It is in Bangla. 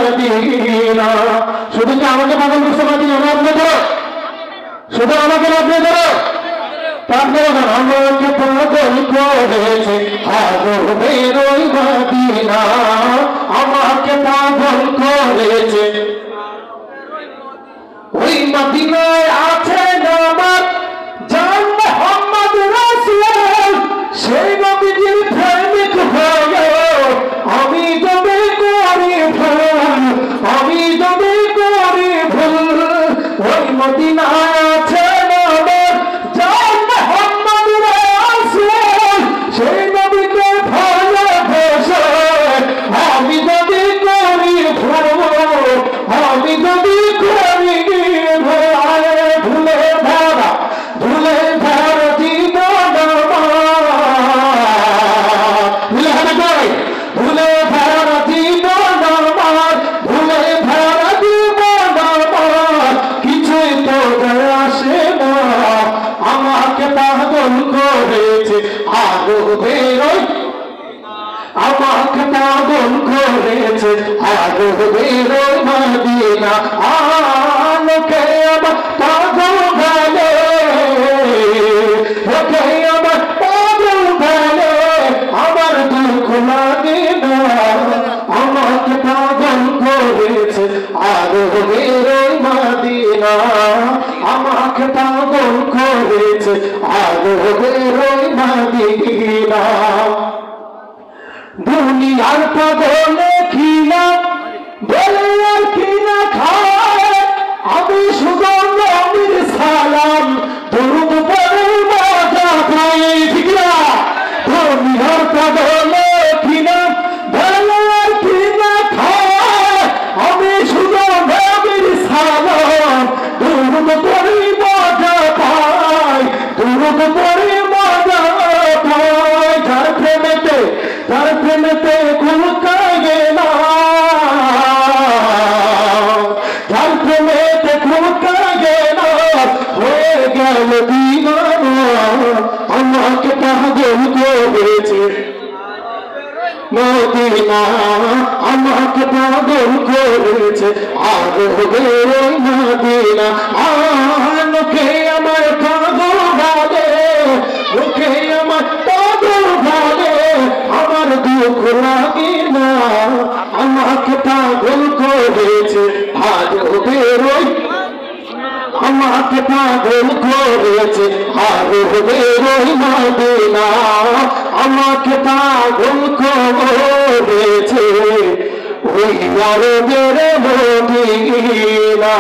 মদিনা। শুধু কি আমাকে পাগল করছে মদিনা? আপনি ধরো, শুধু আমাকে আপনি ধরো। তারপরে আমাকে পাগল করেছে আরবের ওই মদিনা, আমাকে পাগল করেছে ওই মদিনায় আছে আমার জান মুহাম্মদ রাসূল। সেই নবীর প্রেমিক হয়ে আমি যদি করি ভুল, আমি যদি করি ভুল, ওই মদিনায় আছে আমার জান মুহাম্মদ রাসূল। সেই নবীকে ভালোবেসে আমি যদি করি ভুল, আমি যদি করি আমাকে পাগল করেছে আরবের ওই মদিনা। লোকে আমার পাগল বলে, লোকে আমার পাগল বলে, আমার দুঃখ লাগে না। আমাকে পাগল করেছে আরবের ওই মদিনা, আমাকে পাগল করেছে আরবের ওই মদিনা। দুনিয়ার পাগলে কিনা বলে আর কিনা খায়, আমি শুধু নবীর সালাম দুরূদ পড়ে মজা পাই, ঠিক না? দুনিয়ার পাগলে কিনা বলে আর কিনা খায়, আমি শুধু নবীর সালাম দুরূদ পড়ে মজা পাই, দুরূদ পড়ে মজা পাই। যার প্রেমেতে, যার প্রেমেতে কুল কাগে না, যার প্রেমেতে কুল কাগে না, হয়ে গেল দিওয়ানা। আমাকে পাগল করেছে মদিনা, আমাকে পাগল করেছে আরবের ওই মদিনা। লোকে আমার পাগল বলে, লোকে আমার পাগল বলে, আমার দুঃখ লাগে না। আমাকে পাগল করেছে আরবের ওই, আমাকে পাগল করেছে আরবের ওই মদিনা, আমাকে পাগল করেছে ওই আরবের মদিনা।